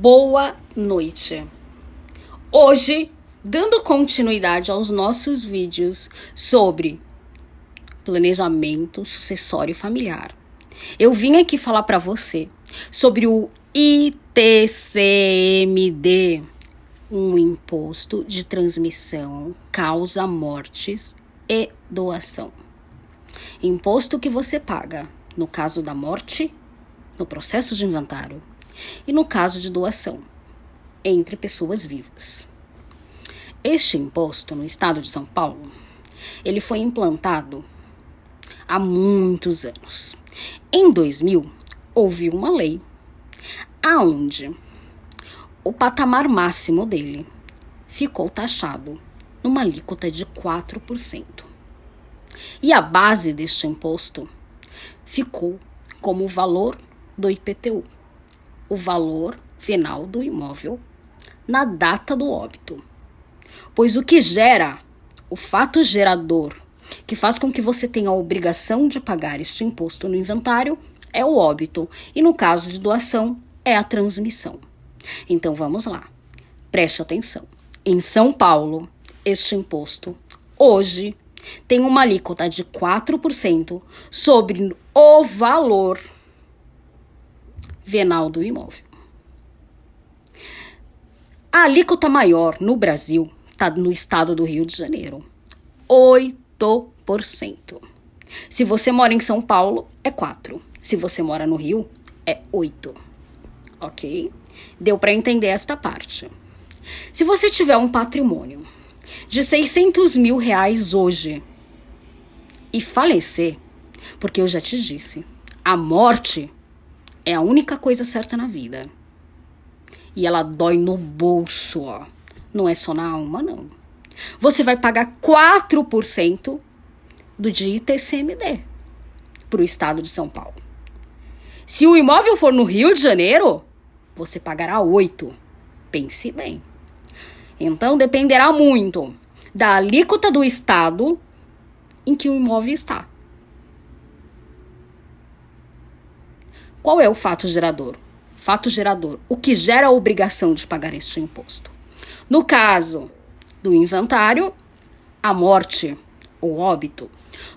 Boa noite. Hoje, dando continuidade aos nossos vídeos sobre planejamento sucessório familiar, eu vim aqui falar para você sobre o ITCMD, um imposto de transmissão, causa mortes e doação. Imposto que você paga no caso da morte, no processo de inventário, e no caso de doação, entre pessoas vivas. Este imposto, no estado de São Paulo, ele foi implantado há muitos anos. Em 2000, houve uma lei aonde o patamar máximo dele ficou taxado numa alíquota de 4%. E a base deste imposto ficou como o valor do IPTU, o valor final do imóvel na data do óbito. Pois o que gera, o fato gerador, que faz com que você tenha a obrigação de pagar este imposto no inventário, é o óbito. E no caso de doação, é a transmissão. Então vamos lá, preste atenção. Em São Paulo, este imposto, hoje, tem uma alíquota de 4% sobre o valor venal do imóvel. A alíquota maior no Brasil está no estado do Rio de Janeiro, 8%. Se você mora em São Paulo, é 4%. Se você mora no Rio, é 8%. Ok? Deu para entender esta parte. Se você tiver um patrimônio de R$600 mil hoje e falecer, porque eu já te disse, a morte é a única coisa certa na vida. E ela dói no bolso, ó. Não é só na alma, não. Você vai pagar 4% do de ITCMD para o estado de São Paulo. Se o imóvel for no Rio de Janeiro, você pagará 8%. Pense bem. Então, dependerá muito da alíquota do estado em que o imóvel está. Qual é o fato gerador? Fato gerador, o que gera a obrigação de pagar este imposto. No caso do inventário, a morte ou óbito.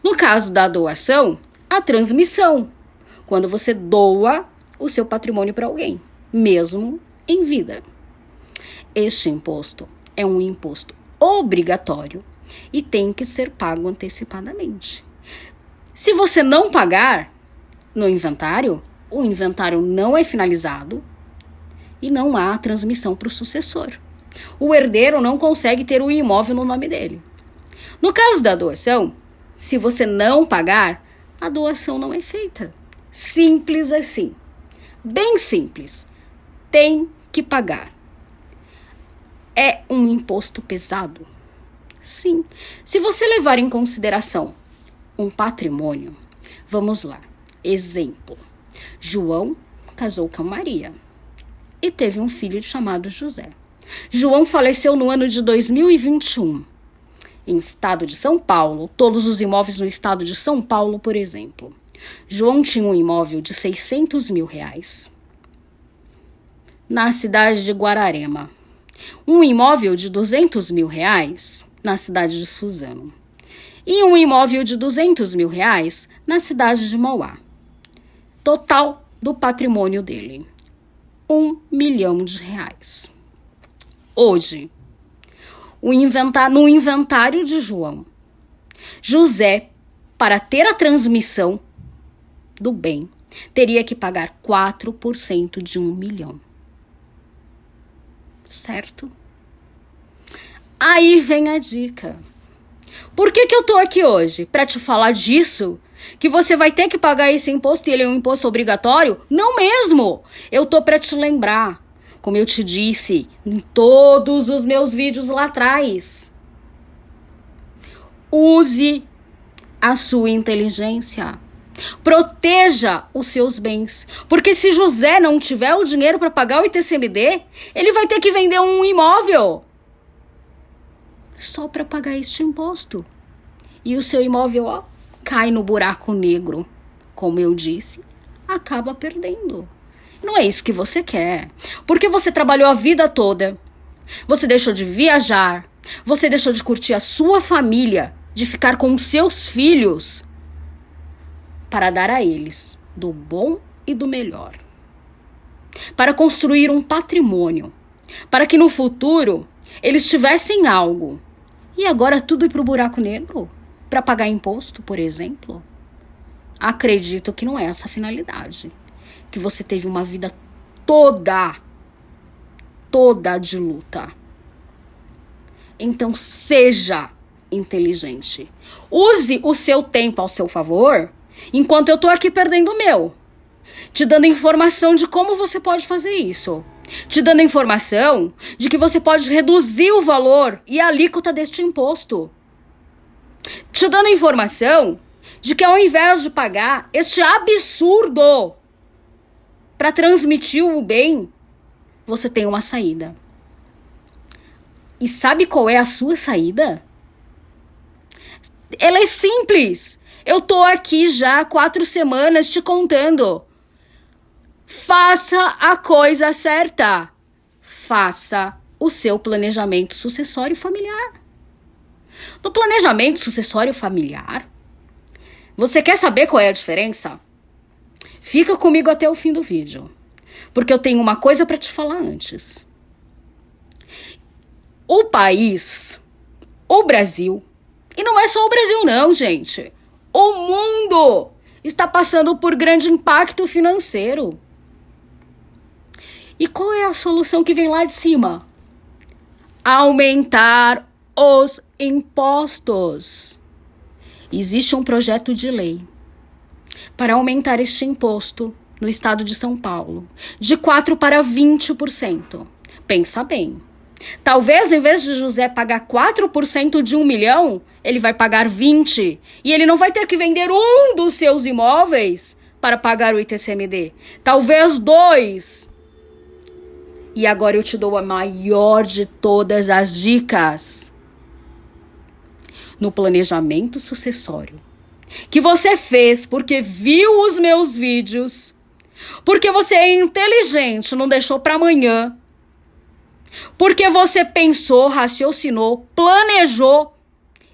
No caso da doação, a transmissão, quando você doa o seu patrimônio para alguém, mesmo em vida. Este imposto é um imposto obrigatório e tem que ser pago antecipadamente. Se você não pagar no inventário, o inventário não é finalizado e não há transmissão para o sucessor. O herdeiro não consegue ter o imóvel no nome dele. No caso da doação, se você não pagar, a doação não é feita. Simples assim. Bem simples. Tem que pagar. É um imposto pesado? Sim. Se você levar em consideração um patrimônio, vamos lá. Exemplo. João casou com Maria e teve um filho chamado José. João faleceu no ano de 2021. Em estado de São Paulo, todos os imóveis no estado de São Paulo, por exemplo. João tinha um imóvel de R$600 mil na cidade de Guararema. Um imóvel de R$200 mil na cidade de Suzano. E um imóvel de R$200 mil na cidade de Mauá. Total do patrimônio dele, R$1 milhão. Hoje, no inventário de João, José, para ter a transmissão do bem, teria que pagar 4% de R$1 milhão. Certo? Aí vem a dica. Por que eu tô aqui hoje? Para te falar disso? Que você vai ter que pagar esse imposto e ele é um imposto obrigatório? Não mesmo! Eu tô para te lembrar, como eu te disse em todos os meus vídeos lá atrás. Use a sua inteligência. Proteja os seus bens. Porque se José não tiver o dinheiro para pagar o ITCMD, ele vai ter que vender um imóvel só para pagar este imposto. E o seu imóvel, ó, cai no buraco negro. Como eu disse, acaba perdendo. Não é isso que você quer. Porque você trabalhou a vida toda. Você deixou de viajar. Você deixou de curtir a sua família, de ficar com os seus filhos, para dar a eles do bom e do melhor. Para construir um patrimônio. Para que no futuro eles tivessem algo. E agora tudo ir para o buraco negro? Para pagar imposto, por exemplo? Acredito que não é essa a finalidade. Que você teve uma vida toda de luta. Então seja inteligente. Use o seu tempo ao seu favor, enquanto eu tô aqui perdendo o meu. Te dando informação de como você pode fazer isso. Te dando informação de que você pode reduzir o valor e a alíquota deste imposto. Te dando informação de que ao invés de pagar este absurdo para transmitir o bem, você tem uma saída. E sabe qual é a sua saída? Ela é simples. Eu tô aqui já há 4 semanas te contando. Faça a coisa certa. Faça o seu planejamento sucessório familiar. No planejamento sucessório familiar, você quer saber qual é a diferença? Fica comigo até o fim do vídeo, porque eu tenho uma coisa para te falar antes. O país, o Brasil, e não é só o Brasil não, gente. O mundo está passando por grande impacto financeiro. E qual é a solução que vem lá de cima? Aumentar os impostos. Existe um projeto de lei para aumentar este imposto no estado de São Paulo, de 4% para 20%. Pensa bem. Talvez, em vez de José pagar 4% de 1 milhão, ele vai pagar 20. E ele não vai ter que vender um dos seus imóveis para pagar o ITCMD. Talvez 2. E agora eu te dou a maior de todas as dicas. No planejamento sucessório, que você fez porque viu os meus vídeos, porque você é inteligente, não deixou para amanhã, porque você pensou, raciocinou, planejou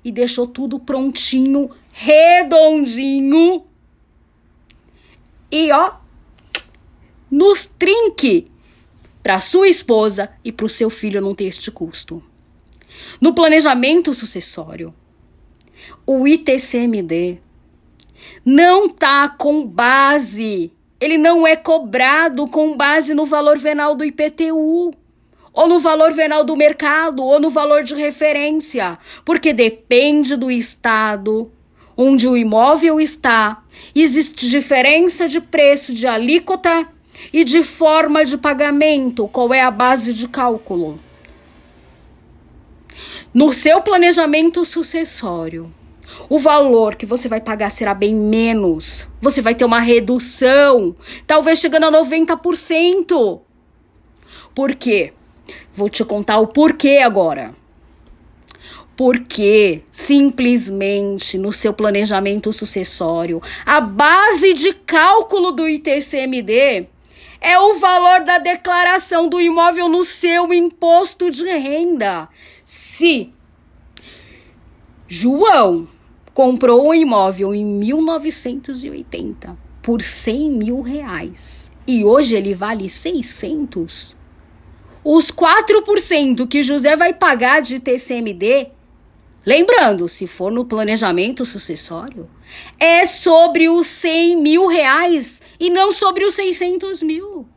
e deixou tudo prontinho, redondinho. E nos trinque para sua esposa e para o seu filho não ter este custo. No planejamento sucessório, o ITCMD não tá com base, ele não é cobrado com base no valor venal do IPTU, ou no valor venal do mercado, ou no valor de referência, porque depende do estado onde o imóvel está, existe diferença de preço, de alíquota e de forma de pagamento, qual é a base de cálculo. No seu planejamento sucessório, o valor que você vai pagar será bem menos. Você vai ter uma redução, talvez chegando a 90%. Por quê? Vou te contar o porquê agora. Porque simplesmente no seu planejamento sucessório, a base de cálculo do ITCMD é o valor da declaração do imóvel no seu imposto de renda. Se João comprou um imóvel em 1980 por 100 mil reais e hoje ele vale 600, os 4% que José vai pagar de ITCMD, lembrando, se for no planejamento sucessório, é sobre os 100 mil reais e não sobre os 600 mil.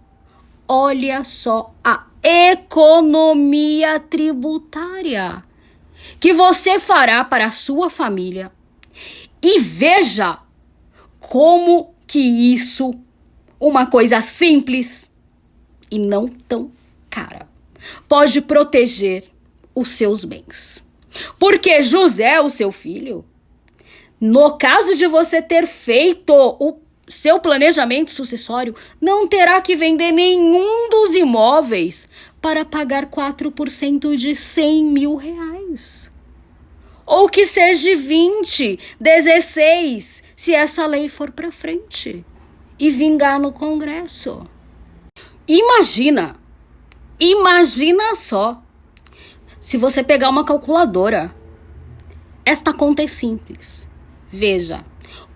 Olha só a economia tributária que você fará para a sua família. E veja como que isso, uma coisa simples e não tão cara, pode proteger os seus bens. Porque José, o seu filho, no caso de você ter feito o seu planejamento sucessório, não terá que vender nenhum dos imóveis para pagar 4% de 100 mil reais. Ou que seja 20, 16, se essa lei for para frente e vingar no Congresso. Imagina só, se você pegar uma calculadora. Esta conta é simples. Veja,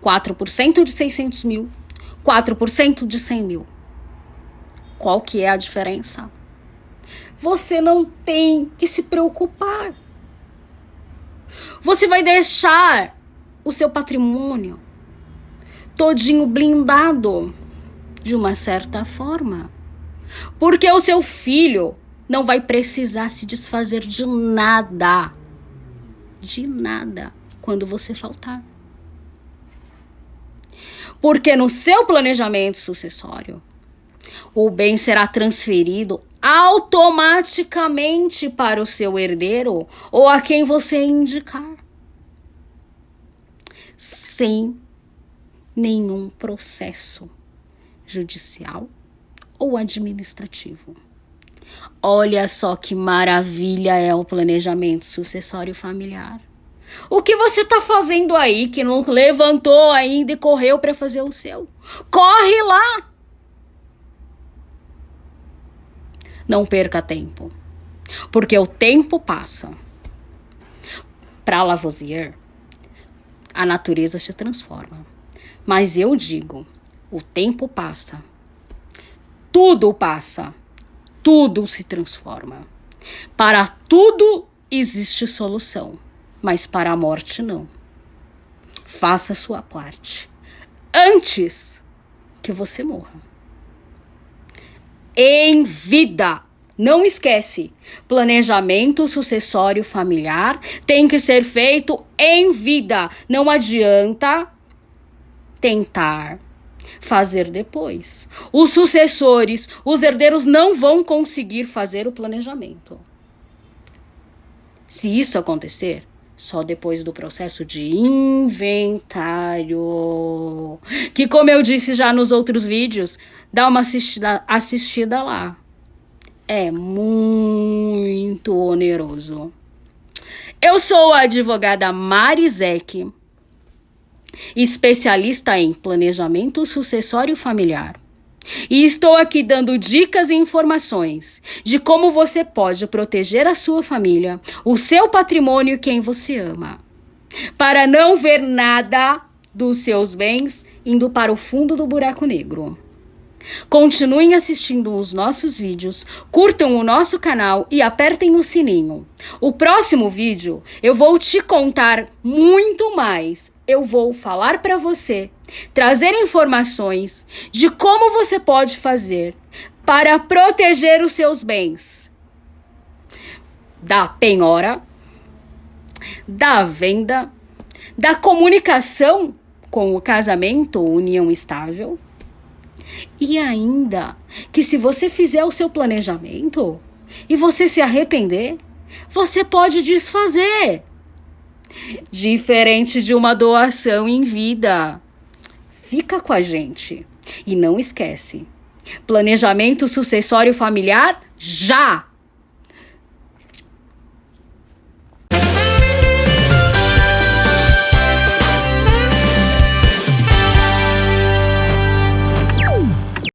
4% de 600 mil, 4% de 100 mil. Qual que é a diferença? Você não tem que se preocupar. Você vai deixar o seu patrimônio todinho blindado de uma certa forma. Porque o seu filho não vai precisar se desfazer de nada. De nada quando você faltar. Porque no seu planejamento sucessório, o bem será transferido automaticamente para o seu herdeiro ou a quem você indicar. Sem nenhum processo judicial ou administrativo. Olha só que maravilha é o planejamento sucessório familiar. O que você está fazendo aí que não levantou ainda e correu para fazer o seu? Corre lá! Não perca tempo, porque o tempo passa. Para Lavoisier, a natureza se transforma. Mas eu digo, o tempo passa. Tudo passa. Tudo se transforma. Para tudo existe solução, mas para a morte não. Faça a sua parte antes que você morra. Em vida. Não esquece, planejamento sucessório familiar tem que ser feito em vida. Não adianta tentar fazer depois. Os sucessores, os herdeiros não vão conseguir fazer o planejamento. Se isso acontecer, só depois do processo de inventário. Que, como eu disse já nos outros vídeos, dá uma assistida lá. É muito oneroso. Eu sou a advogada Marizek, especialista em planejamento sucessório familiar. E estou aqui dando dicas e informações de como você pode proteger a sua família, o seu patrimônio e quem você ama, para não ver nada dos seus bens indo para o fundo do buraco negro. Continuem assistindo os nossos vídeos, curtam o nosso canal e apertem o sininho. O próximo vídeo eu vou te contar muito mais. Eu vou falar para você, trazer informações de como você pode fazer para proteger os seus bens da penhora, da venda, da comunicação com o casamento ou união estável. E ainda que se você fizer o seu planejamento e você se arrepender, você pode desfazer. Diferente de uma doação em vida. Fica com a gente. E não esquece, planejamento sucessório familiar já!